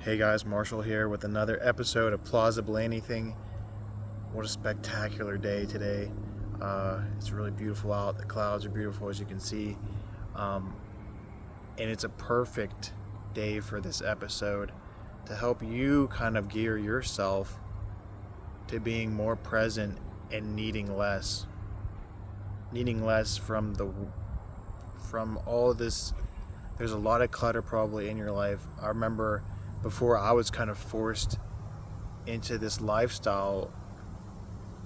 Hey guys, Marshall here with another episode of Plausibly Anything. What a spectacular day today. It's really beautiful out. The clouds are beautiful, as you can see. Um, and it's a perfect day for this episode to help you kind of gear yourself to being more present and needing less. Needing less from all this. There's a lot of clutter probably in your life. I remember before I was kind of forced into this lifestyle,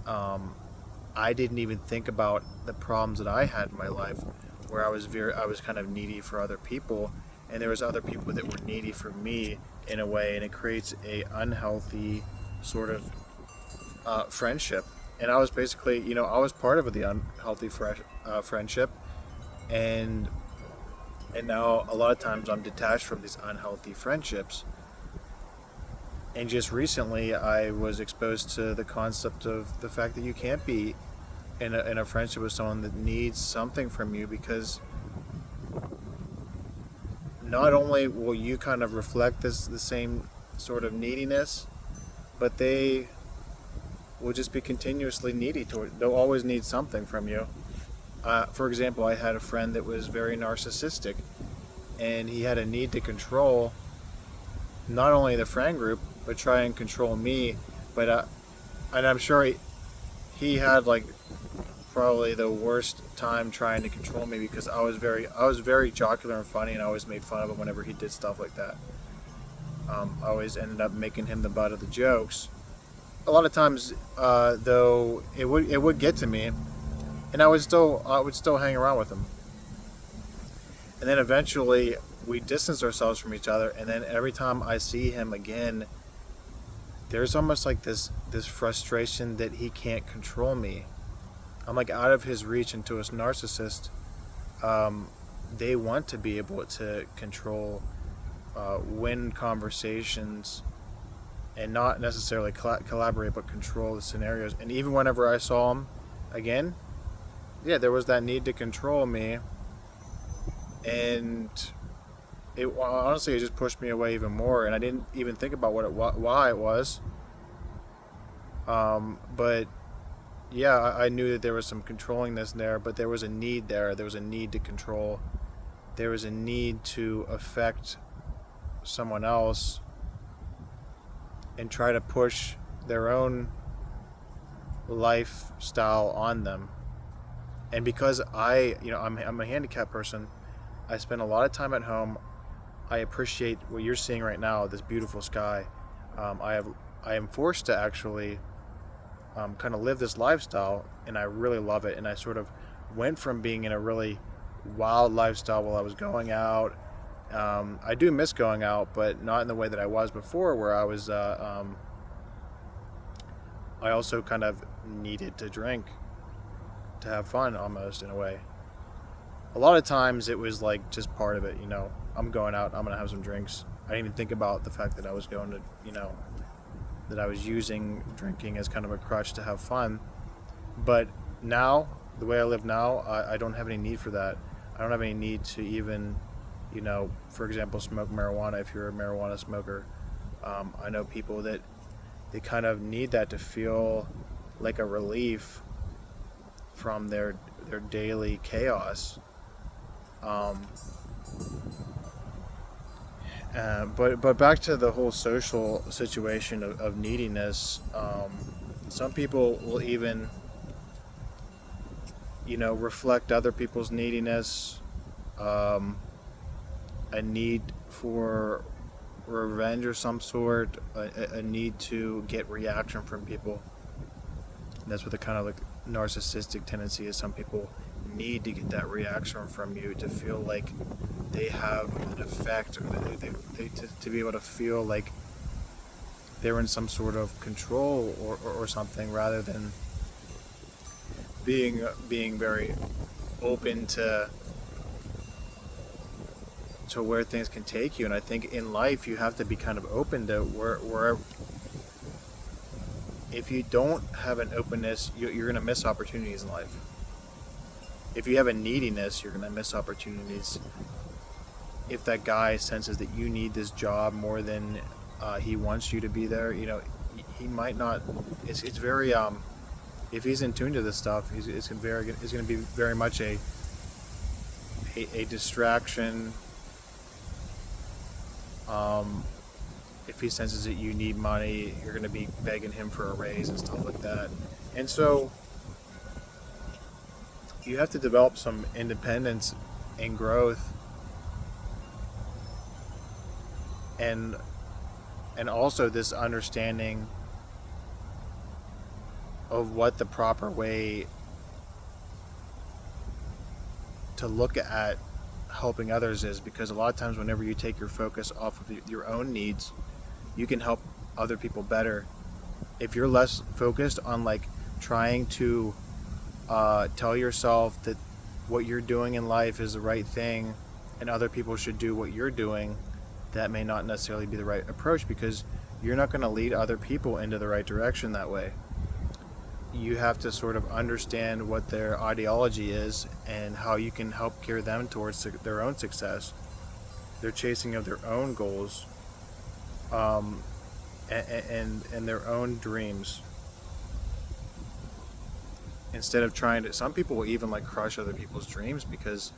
I didn't even think about the problems that I had in my life, where I was kind of needy for other people, and there was other people that were needy for me in a way, and it creates a unhealthy sort of friendship. And I was basically, I was part of the unhealthy friendship, and now a lot of times I'm detached from these unhealthy friendships. And just recently, I was exposed to the concept of the fact that you can't be in a friendship with someone that needs something from you, because not only will you kind of reflect the same sort of neediness, but they will just be continuously needy toward. They'll always need something from you. For example, I had a friend that was very narcissistic, and he had a need to control not only the friend group, but try and control me. But and I'm sure he had like probably the worst time trying to control me, because I was very jocular and funny, and I always made fun of him whenever he did stuff like that. I always ended up making him the butt of the jokes. A lot of times, though, it would get to me, and I would still hang around with him. And then eventually we distance ourselves from each other, and then every time I see him again, there's almost like this frustration that he can't control me. I'm like out of his reach. And to a narcissist, they want to be able to control, win conversations, and not necessarily collaborate, but control the scenarios. And even whenever I saw him again, yeah, there was that need to control me, and it just pushed me away even more. And I didn't even think about why it was. But yeah, I knew that there was some controllingness there, but there was a need there. There was a need to control. There was a need to affect someone else and try to push their own lifestyle on them. And because I'm a handicapped person, I spend a lot of time at home. I appreciate what you're seeing right now, this beautiful sky. I am forced to actually kind of live this lifestyle, and I really love it. And I sort of went from being in a really wild lifestyle while I was going out. I do miss going out, but not in the way that I was before, where I also kind of needed to drink to have fun, almost in a way. A lot of times it was like just part of it. I'm going out, I'm gonna have some drinks. I didn't even think about the fact that I was going to, that I was using drinking as kind of a crutch to have fun. But now, the way I live now, I don't have any need for that. I don't have any need to even, for example, smoke marijuana. If you're a marijuana smoker, I know people that they kind of need that to feel like a relief from their daily chaos. But back to the whole social situation of neediness. Some people will even, reflect other people's neediness, a need for revenge or some sort, a need to get reaction from people. And that's what the kind of like narcissistic tendency is. Some people need to get that reaction from you to feel like they have an effect, or to be able to feel like they're in some sort of control or something, rather than being very open to where things can take you. And I think in life you have to be kind of open to where if you don't have an openness, you're going to miss opportunities in life. If you have a neediness, you're going to miss opportunities. If that guy senses that you need this job more than he wants you to be there. He might not. It's very if he's in tune to this stuff, it's going to be very much a distraction. If he senses that you need money, you're going to be begging him for a raise and stuff like that. And so you have to develop some independence and growth, and also this understanding of what the proper way to look at helping others is, because a lot of times whenever you take your focus off of your own needs, you can help other people better. If you're less focused on like trying to tell yourself that what you're doing in life is the right thing and other people should do what you're doing, that may not necessarily be the right approach, because you're not going to lead other people into the right direction that way. You have to sort of understand what their ideology is and how you can help gear them towards their own success, their chasing of their own goals, and their own dreams. Instead of trying to, some people will even like crush other people's dreams because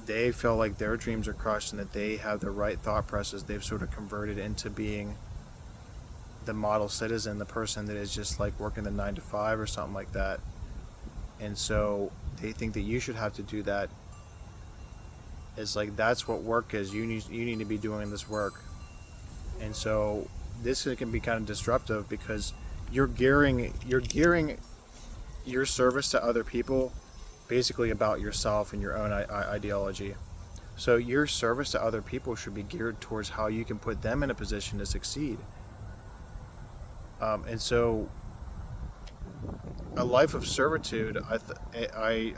they feel like their dreams are crushed and that they have the right thought process. They've sort of converted into being the model citizen, the person that is just like working the 9 to 5 or something like that. And so they think that you should have to do that. It's like, that's what work is. You need to be doing this work. And so this can be kind of disruptive, because you're gearing your service to other people basically about yourself and your own ideology. So your service to other people should be geared towards how you can put them in a position to succeed. And so a life of servitude, I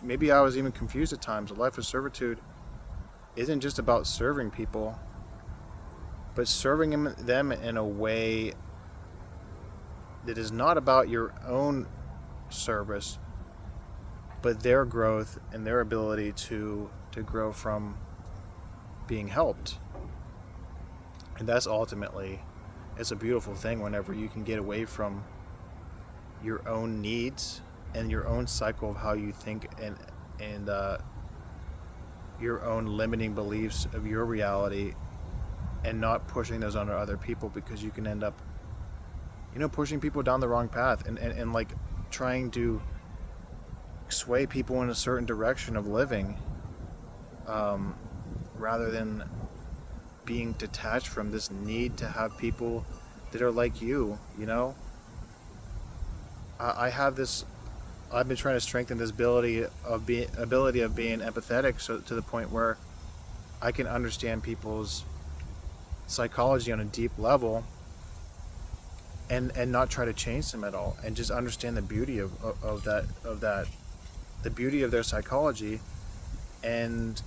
maybe I was even confused at times. A life of servitude isn't just about serving people, but serving them in a way that is not about your own service, but their growth and their ability to grow from being helped. And that's ultimately, it's a beautiful thing whenever you can get away from your own needs and your own cycle of how you think, and your own limiting beliefs of your reality, and not pushing those onto other people, because you can end up pushing people down the wrong path and like trying to sway people in a certain direction of living, rather than being detached from this need to have people that are like you. I've been trying to strengthen this ability of being empathetic, so to the point where I can understand people's psychology on a deep level, and not try to change them at all, and just understand the beauty of that, the beauty of their psychology, and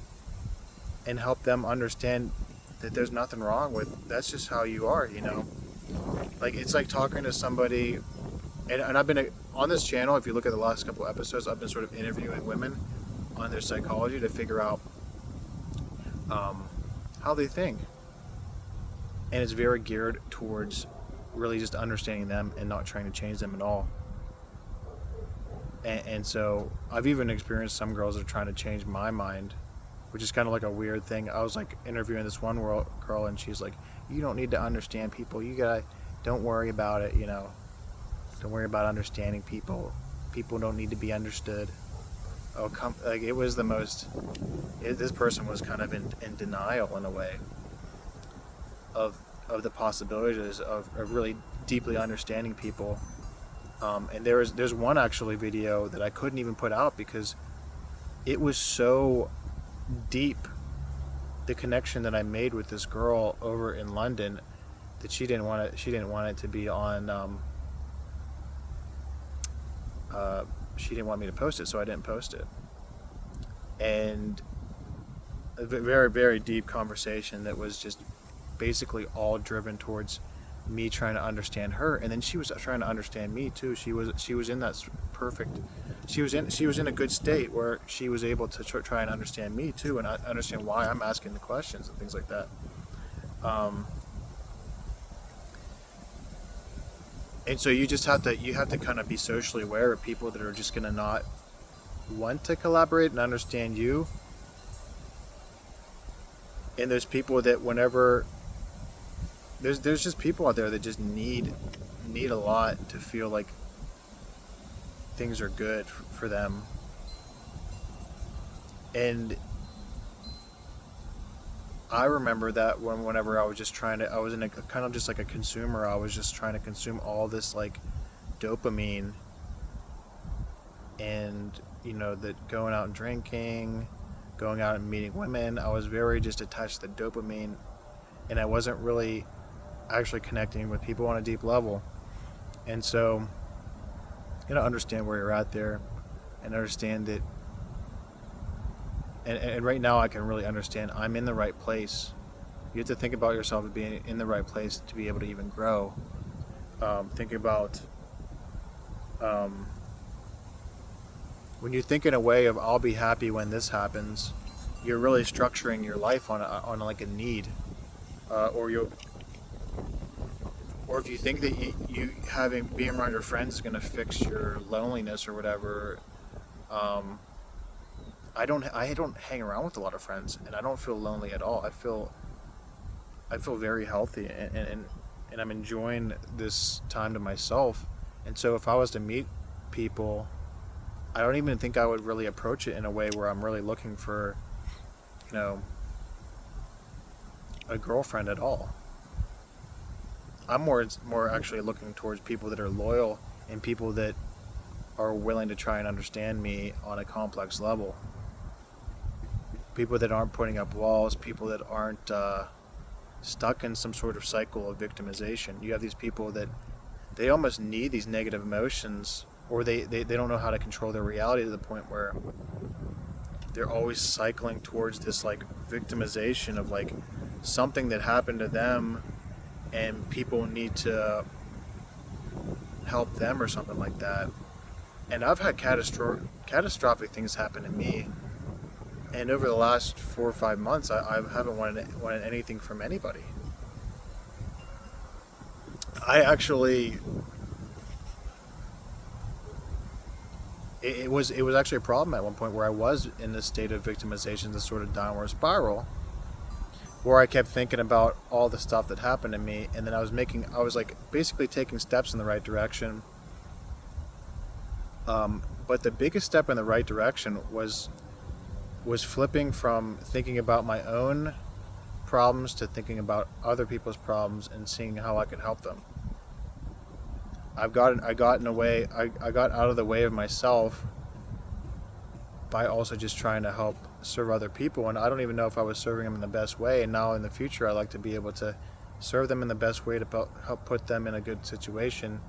help them understand that there's nothing wrong with, that's just how you are. Like, it's like talking to somebody, and I've been on this channel, if you look at the last couple episodes, I've been sort of interviewing women on their psychology to figure out how they think, and it's very geared towards really just understanding them and not trying to change them at all. And so I've even experienced some girls that are trying to change my mind, which is kind of like a weird thing. I was like interviewing this one girl, and she's like, you don't need to understand people. Don't worry about it, Don't worry about understanding people. People don't need to be understood. Like, it was the most, this person was kind of in denial in a way of the possibilities of really deeply understanding people. And there's one actually video that I couldn't even put out because it was so deep, the connection that I made with this girl over in London, that she didn't want it to be on, she didn't want me to post it, so I didn't post it. And a very, very deep conversation that was just basically all driven towards me trying to understand her, and then she was trying to understand me too. She was in that perfect, she was in a good state where she was able to try and understand me too, and understand why I'm asking the questions and things like that. And so you have to kind of be socially aware of people that are just going to not want to collaborate and understand you, and there's people that whenever there's just people out there that just need a lot to feel like things are good for them. And I remember that whenever I was just I was in a kind of just like a consumer. I was just trying to consume all this like dopamine, and that going out and drinking, going out and meeting women. I was very just attached to the dopamine, and I wasn't really actually connecting with people on a deep level. And so, understand where you're at there, and understand that. And right now, I can really understand I'm in the right place. You have to think about yourself as being in the right place to be able to even grow. Think about um, when you think in a way of "I'll be happy when this happens," you're really structuring your life on like a need, or if you think that you having being around your friends is going to fix your loneliness or whatever. um, I don't hang around with a lot of friends, and I don't feel lonely at all. I feel very healthy, and I'm enjoying this time to myself. And so if I was to meet people, I don't even think I would really approach it in a way where I'm really looking for, you know, a girlfriend at all. I'm more actually looking towards people that are loyal and people that are willing to try and understand me on a complex level. People that aren't putting up walls, people that aren't stuck in some sort of cycle of victimization. You have these people that they almost need these negative emotions, or they don't know how to control their reality to the point where they're always cycling towards this like victimization of like something that happened to them, and people need to help them or something like that. And I've had catastrophic things happen to me, and over the last 4 or 5 months, I haven't wanted anything from anybody. I actually it was actually a problem at one point where I was in this state of victimization, this sort of downward spiral, where I kept thinking about all the stuff that happened to me, and then I was like basically taking steps in the right direction. But the biggest step in the right direction was flipping from thinking about my own problems to thinking about other people's problems and seeing how I could help them. I got in a way I got out of the way of myself by also just trying to help serve other people, and I don't even know if I was serving them in the best way. And now in the future, I like to be able to serve them in the best way to help put them in a good situation,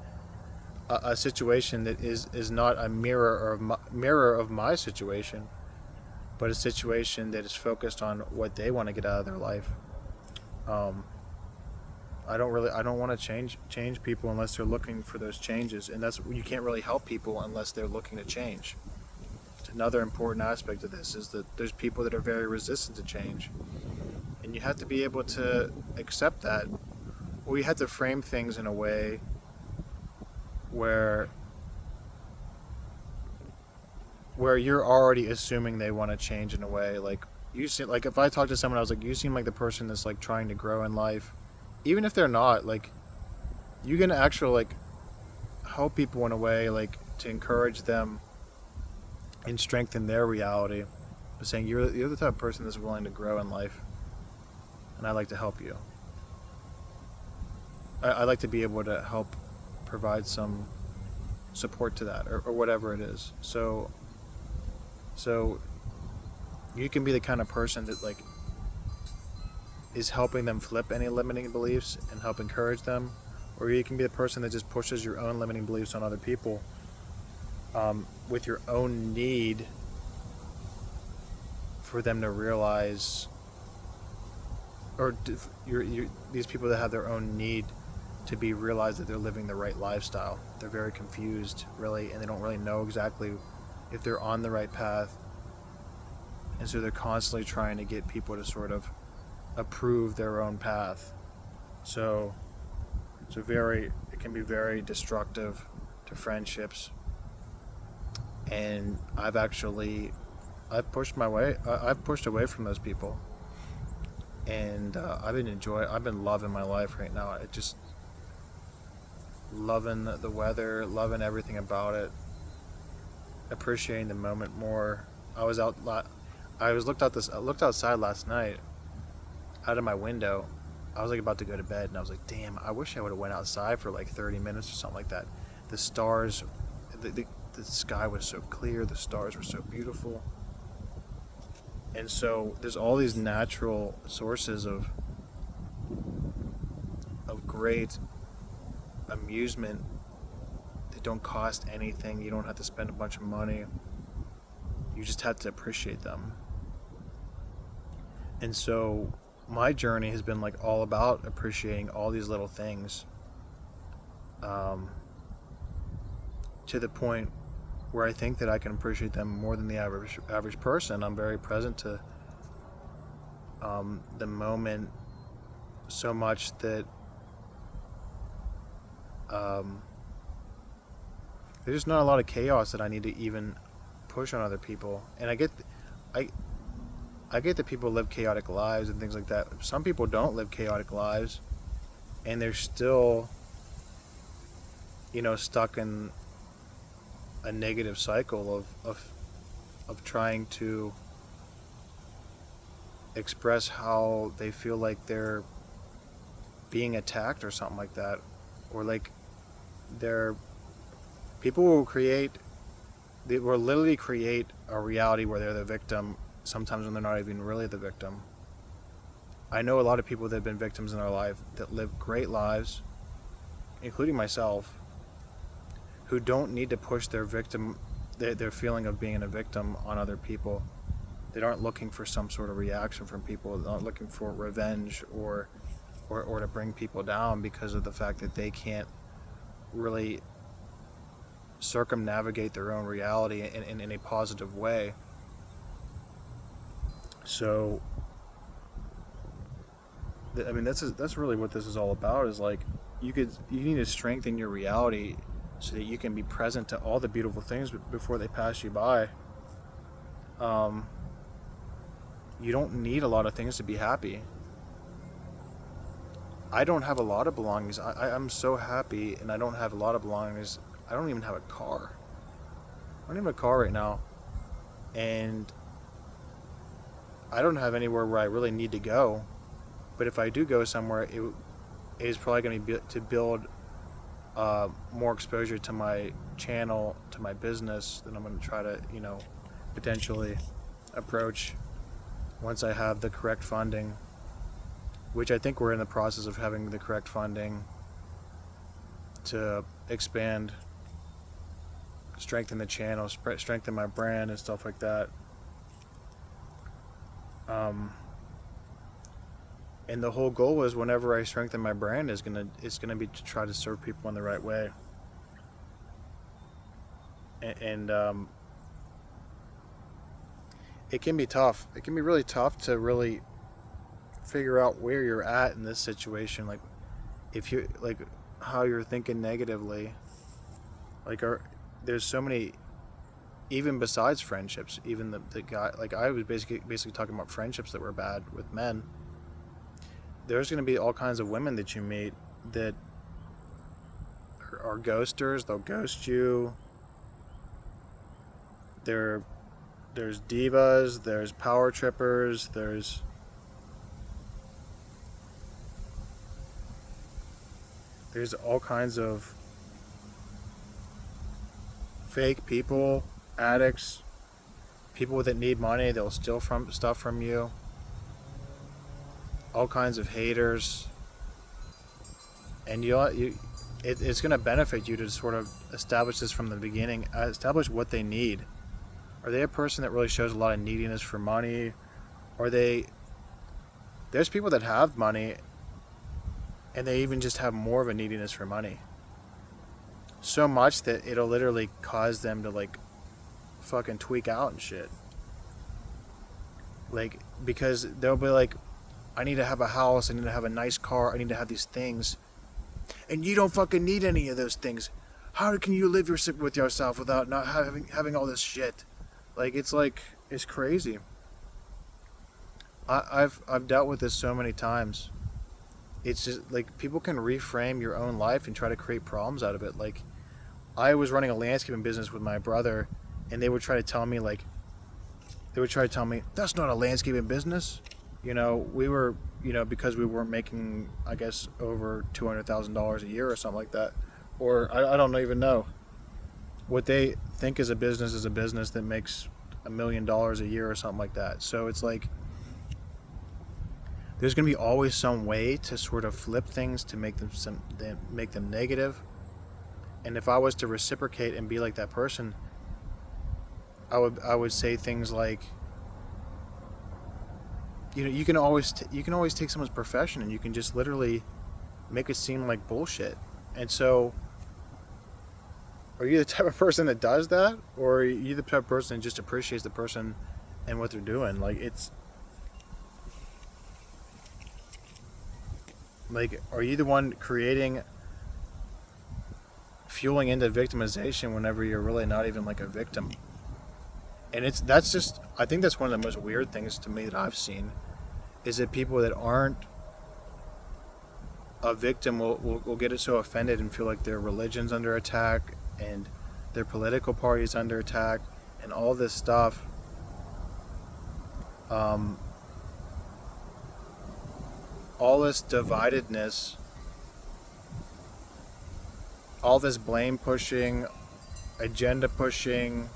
a situation that is not a mirror of my situation, but a situation that is focused on what they want to get out of their life. Um, I don't want to change people unless they're looking for those changes, and that's you can't really help people unless they're looking to change. Another important aspect of this is that there's people that are very resistant to change, and you have to be able to accept that, or you have to frame things in a way where you're already assuming they want to change in a way like you see. Like if I talk to someone, I was like, you seem like the person that's like trying to grow in life, even if they're not. Like you can actually like help people in a way like to encourage them and strengthen their reality by saying you're the type of person that's willing to grow in life, and I like to help you. I like to be able to help provide some support to that, or whatever it is. So you can be the kind of person that like is helping them flip any limiting beliefs and help encourage them, or you can be the person that just pushes your own limiting beliefs on other people, with your own need for them to realize, or these people that have their own need to be realized that they're living the right lifestyle. They're very confused, really, and they don't really know exactly if they're on the right path, and so they're constantly trying to get people to sort of approve their own path. So it can be very destructive to friendships. And I've pushed away from those people, and I've been loving my life right now. It just loving the weather, loving everything about it, appreciating the moment more. I looked outside last night, out of my window. I was like about to go to bed, and I was like, damn, I wish I would have went outside for like 30 minutes or something like that. The stars, the sky was so clear, the stars were so beautiful. And so there's all these natural sources of great amusement that don't cost anything. You don't have to spend a bunch of money. You just have to appreciate them. And so my journey has been like all about appreciating all these little things, to the point where I think that I can appreciate them more than the average person. I'm very present to the moment, so much that there's just not a lot of chaos that I need to even push on other people. And I get that people live chaotic lives and things like that. Some people don't live chaotic lives, and they're still, stuck in a negative cycle of trying to express how they feel like they're being attacked or something like that, or like people will literally create a reality where they're the victim sometimes when they're not even really the victim. I know a lot of people that have been victims in their life that live great lives, including myself, who don't need to push their feeling of being a victim on other people. They aren't looking for some sort of reaction from people. They're not looking for revenge or to bring people down because of the fact that they can't really circumnavigate their own reality in a positive way. So, that's really what this is all about. Is like you need to strengthen your reality so that you can be present to all the beautiful things before they pass you by. You don't need a lot of things to be happy. I don't have a lot of belongings. I'm so happy, and I don't have a lot of belongings. I don't even have a car. I don't even have a car right now. And I don't have anywhere where I really need to go. But if I do go somewhere, it is probably going to be to build more exposure to my channel, to my business, that I'm going to try to, potentially approach once I have the correct funding, which I think we're in the process of having the correct funding to expand, strengthen the channel, strengthen my brand and stuff like that. And the whole goal is, whenever I strengthen my brand, it's gonna be to try to serve people in the right way. And it can be tough. It can be really tough to really figure out where you're at in this situation. Like, if you like how you're thinking negatively. There's so many, even besides friendships, even the guy, like I was basically talking about friendships that were bad with men. There's going to be all kinds of women that you meet that are ghosters. They'll ghost you. There's divas, there's power trippers, there's all kinds of fake people, addicts, people that need money. They'll steal stuff from you. All kinds of haters. And it's going to benefit you to sort of establish this from the beginning. Establish what they need. Are they a person that really shows a lot of neediness for money? There's people that have money and they even just have more of a neediness for money. So much that it'll literally cause them to like fucking tweak out and shit. Like, because they'll be like, I need to have a house, I need to have a nice car, I need to have these things. and you don't fucking need any of those things. How can you live with yourself without not having all this shit? It's crazy. I've dealt with this so many times. It's just like people can reframe your own life and try to create problems out of it. Like, I was running a landscaping business with my brother, and they would try to tell me that's not a landscaping business. We were, because we weren't making, I guess, over $200,000 a year or something like that, or I don't even know. What they think is a business that makes $1 million a year or something like that. So it's like there's going to be always some way to sort of flip things to make them negative. And if I was to reciprocate and be like that person, I would say things like, you can always take someone's profession and you can just literally make it seem like bullshit. And so, are you the type of person that does that, or are you the type of person that just appreciates the person and what they're doing? Are you the one fueling into victimization whenever you're really not even like a victim? And I think that's one of the most weird things to me that I've seen, is that people that aren't a victim will get so offended and feel like their religion's under attack and their political party's under attack and all this stuff. All this dividedness, all this blame pushing, agenda pushing.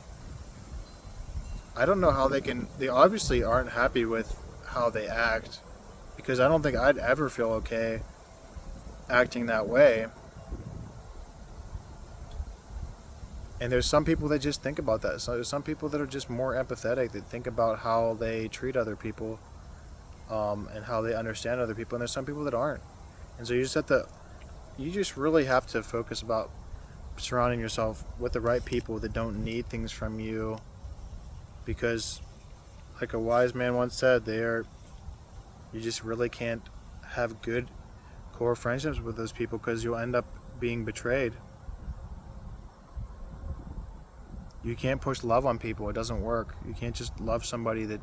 I don't know how they obviously aren't happy with how they act, because I don't think I'd ever feel okay acting that way. And there's some people that just think about that. So there's some people that are just more empathetic, that think about how they treat other people, and how they understand other people. And there's some people that aren't. And so you just really have to focus about surrounding yourself with the right people that don't need things from you. Because, like a wise man once said, you just really can't have good core friendships with those people, because you'll end up being betrayed. You can't push love on people. It doesn't work. You can't just love somebody that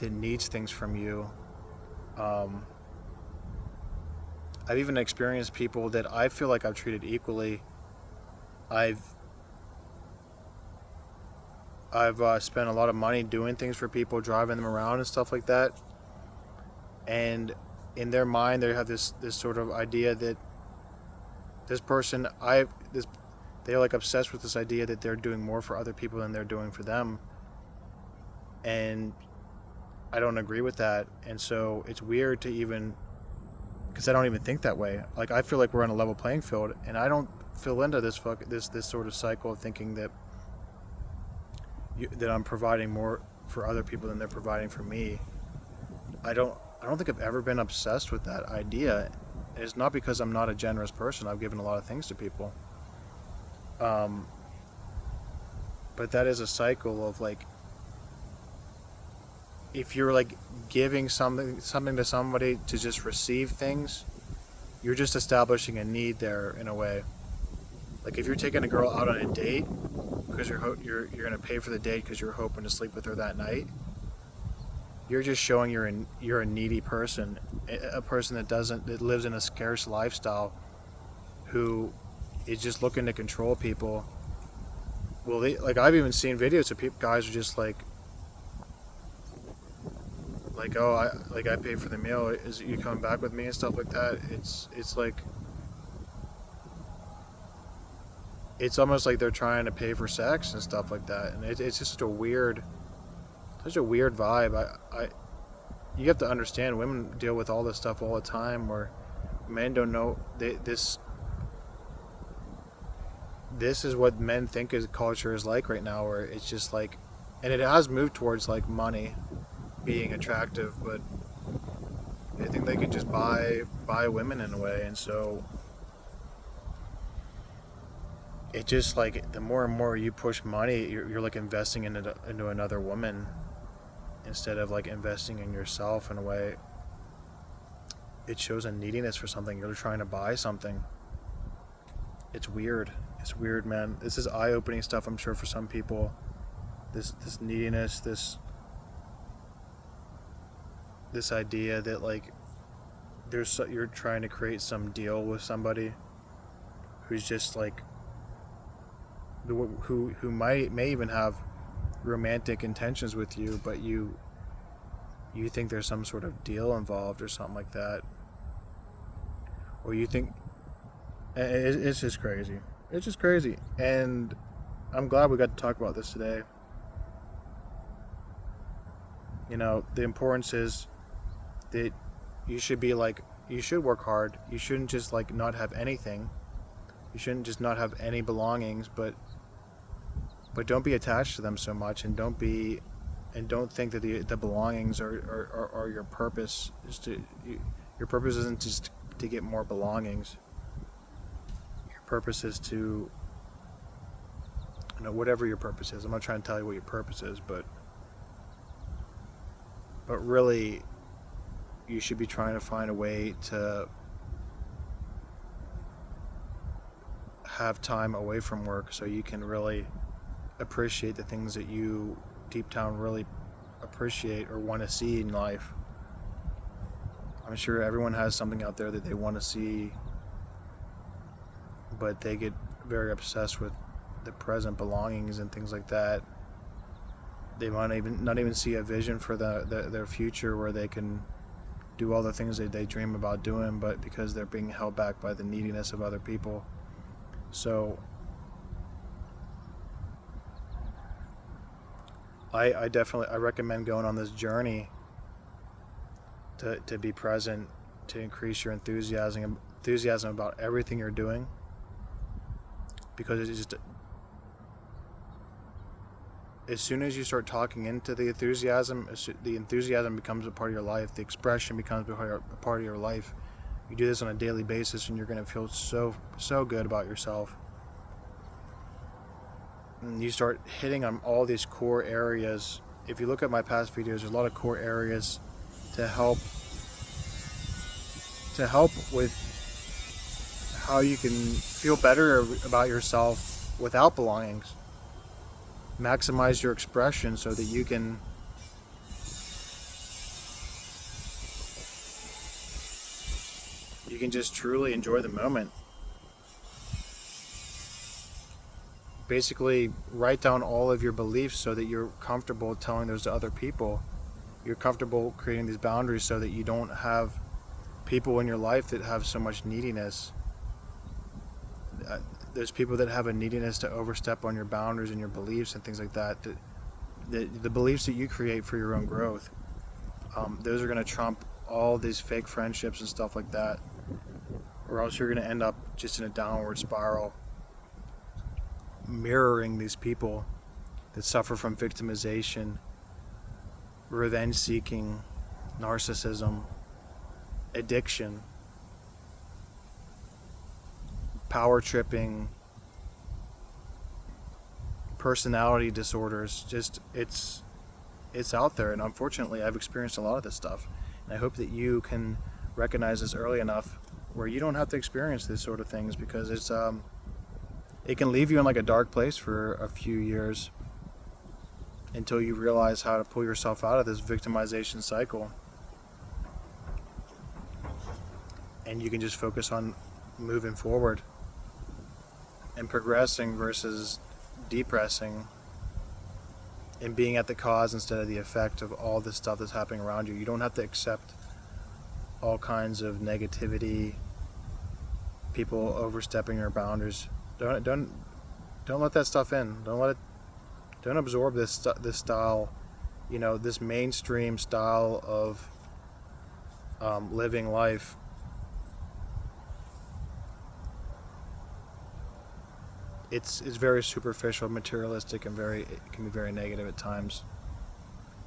needs things from you. I've even experienced people that I feel like I've treated equally. I've spent a lot of money doing things for people, driving them around and stuff like that. And in their mind, they have this sort of idea that this person, they're like obsessed with this idea that they're doing more for other people than they're doing for them. And I don't agree with that. And so it's weird to because I don't even think that way. Like, I feel like we're on a level playing field, and I don't fall into this sort of cycle of thinking that I'm providing more for other people than they're providing for me. I don't think I've ever been obsessed with that idea. It's not because I'm not a generous person. I've given a lot of things to people. But that is a cycle of, like, if you're like giving something to somebody to just receive things, you're just establishing a need there in a way. Like, if you're taking a girl out on a date because you're going to pay for the date because you're hoping to sleep with her that night, you're just showing you're a needy person, a person that lives in a scarce lifestyle, who is just looking to control people. Well, I've even seen videos of guys are just like, oh, I paid for the meal. Is you coming back with me and stuff like that? It's like, it's almost like they're trying to pay for sex and stuff like that, and it's just such a weird vibe. You have to understand, women deal with all this stuff all the time, where men don't know this is what men think culture is like right now, where it's just like, and it has moved towards like money being attractive, but I think they can just buy women in a way. And so it just, like, the more and more you push money, you're like investing into another woman instead of like investing in yourself in a way. it shows a neediness for something. You're trying to buy something. It's weird. It's weird, man. This is eye-opening stuff, I'm sure, for some people. This neediness, this idea that like you're trying to create some deal with somebody who's just like who may even have romantic intentions with you, but you think there's some sort of deal involved or something like that, or you think it's just crazy. It's just crazy, and I'm glad we got to talk about this today. You know, the importance is that you should work hard. You shouldn't just like not have anything. You shouldn't just not have any belongings, but don't be attached to them so much, and don't think that the belongings are your purpose. Your purpose isn't just to get more belongings. Your purpose is to, whatever your purpose is. I'm not trying to tell you what your purpose is, but really, you should be trying to find a way to have time away from work so you can really appreciate the things that you deep down really appreciate or want to see in life. I'm sure everyone has something out there that they want to see, but they get very obsessed with the present belongings and things like that. They might not even see a vision for their future where they can do all the things that they dream about doing, but because they're being held back by the neediness of other people. So I definitely recommend going on this journey to be present, to increase your enthusiasm about everything you're doing, because it's just, as soon as you start talking into the enthusiasm becomes a part of your life. The expression becomes a part of your life. You do this on a daily basis, and you're going to feel so good about yourself. And you start hitting on all these core areas. If you look at my past videos, there's a lot of core areas to help with how you can feel better about yourself without belongings. Maximize your expression so that you can just truly enjoy the moment. Basically, write down all of your beliefs so that you're comfortable telling those to other people. You're comfortable creating these boundaries so that you don't have people in your life that have so much neediness. There's people that have a neediness to overstep on your boundaries and your beliefs and things like that. The beliefs that you create for your own growth, those are going to trump all these fake friendships and stuff like that, or else you're going to end up just in a downward spiral, mirroring these people that suffer from victimization, revenge seeking, narcissism, addiction, power tripping, personality disorders. Just it's out there, and unfortunately I've experienced a lot of this stuff, and I hope that you can recognize this early enough where you don't have to experience this sort of things, because it can leave you in like a dark place for a few years until you realize how to pull yourself out of this victimization cycle, and you can just focus on moving forward and progressing versus depressing, and being at the cause instead of the effect of all this stuff that's happening around you. You don't have to accept all kinds of negativity, people overstepping your boundaries. Don't let that stuff in. Don't absorb this style, this mainstream style of living life. It's very superficial, materialistic, and it can be very negative at times.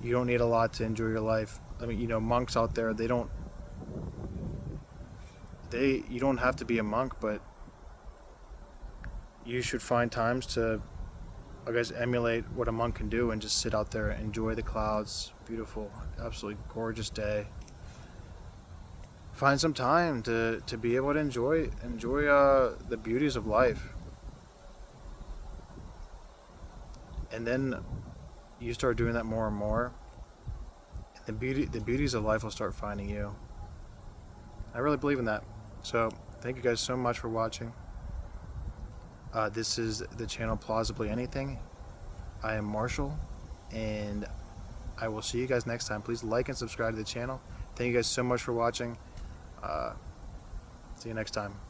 You don't need a lot to enjoy your life. I mean, monks out there, you don't have to be a monk, but you should find times to, I guess, emulate what a monk can do and just sit out there and enjoy the clouds. Beautiful, absolutely gorgeous day. find some time to be able to enjoy the beauties of life. And then you start doing that more and more, and the beauties of life will start finding you. I really believe in that. So thank you guys so much for watching. This is the channel Plausibly Anything. I am Marshall, and I will see you guys next time. Please like and subscribe to the channel. Thank you guys so much for watching. See you next time.